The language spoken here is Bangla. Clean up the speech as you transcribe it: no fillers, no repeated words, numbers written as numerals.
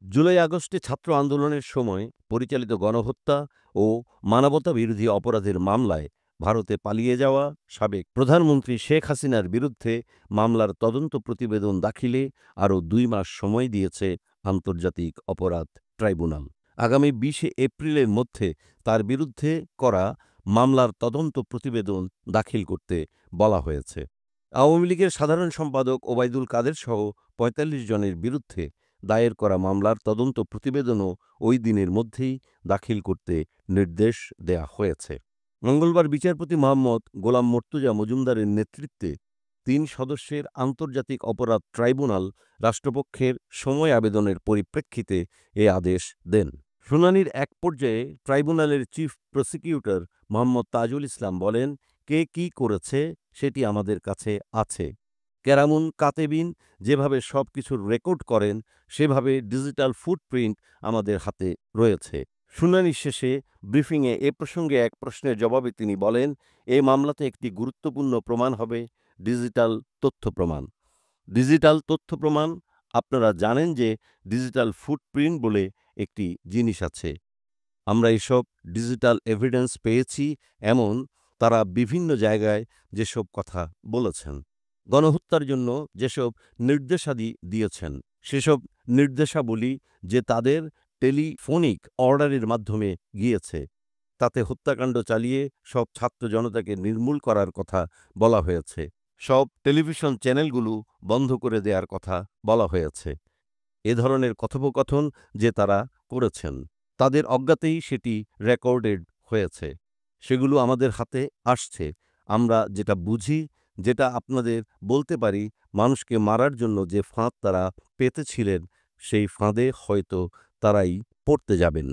জুলাই আগস্টে ছাত্র আন্দোলনের সময় পরিচালিত গণহত্যা ও মানবতাবিরোধী অপরাধের মামলায় ভারতে পালিয়ে যাওয়া সাবেক প্রধানমন্ত্রী শেখ হাসিনার বিরুদ্ধে মামলার তদন্ত প্রতিবেদন দাখিলে আরও ২ মাস সময় দিয়েছে আন্তর্জাতিক অপরাধ ট্রাইব্যুনাল। আগামী ২০শে এপ্রিলের মধ্যে তার বিরুদ্ধে করা মামলার তদন্ত প্রতিবেদন দাখিল করতে বলা হয়েছে। আওয়ামী লীগের সাধারণ সম্পাদক ওবায়দুল কাদের সহ ৪৫ জনের বিরুদ্ধে দায়ের করা মামলার তদন্ত প্রতিবেদনও ওই দিনের মধ্যেই দাখিল করতে নির্দেশ দেয়া হয়েছে। মঙ্গলবার বিচারপতি মোহাম্মদ গোলাম মর্তুজা মজুমদারের নেতৃত্বে ৩ সদস্যের আন্তর্জাতিক অপরাধ ট্রাইব্যুনাল রাষ্ট্রপক্ষের সময় আবেদনের পরিপ্রেক্ষিতে এ আদেশ দেন। শুনানির এক পর্যায়ে ট্রাইব্যুনালের চিফ প্রসিকিউটর মোহাম্মদ তাজুল ইসলাম বলেন, কে কি করেছে সেটি আমাদের কাছে আছে। কেরামুন কাতেবিন যেভাবে সবকিছুর রেকর্ড করেন সেভাবে ডিজিটাল ফুটপ্রিন্ট আমাদের হাতে রয়েছে। শুনানি শেষে ব্রিফিংয়ে এ প্রসঙ্গে এক প্রশ্নের জবাবে তিনি বলেন, এ মামলাতে একটি গুরুত্বপূর্ণ প্রমাণ হবে ডিজিটাল তথ্য প্রমাণ। ডিজিটাল তথ্য প্রমাণ, আপনারা জানেন যে ডিজিটাল ফুটপ্রিন্ট বলে একটি জিনিস আছে। আমরা এসব ডিজিটাল এভিডেন্স পেয়েছি, এমন তারা বিভিন্ন জায়গায় যেসব কথা বলেছেন, গণহত্যার জন্য যেসব নির্দেশাদি দিয়েছেন, সেসব নির্দেশাবলী যে তাদের টেলিফোনিক অর্ডারের মাধ্যমে গিয়েছে, তাতে হত্যাকাণ্ড চালিয়ে সব ছাত্র জনতাকে নির্মূল করার কথা বলা হয়েছে। সব টেলিভিশন চ্যানেলগুলো বন্ধ করে দেওয়ার কথা বলা হয়েছে। এ ধরনের কথোপকথন যে তারা করেছেন, তাদের অজ্ঞাতেই সেটি রেকর্ডেড হয়েছে। সেগুলো আমাদের হাতে আসছে। আমরা যেটা বুঝি, যেটা আপনাদের বলতে পারি, মানুষকে মারার জন্য যে ফাঁদ তারা পেতেছিলেন, সেই ফাঁদে হয়তো তারাই পড়তে যাবেন।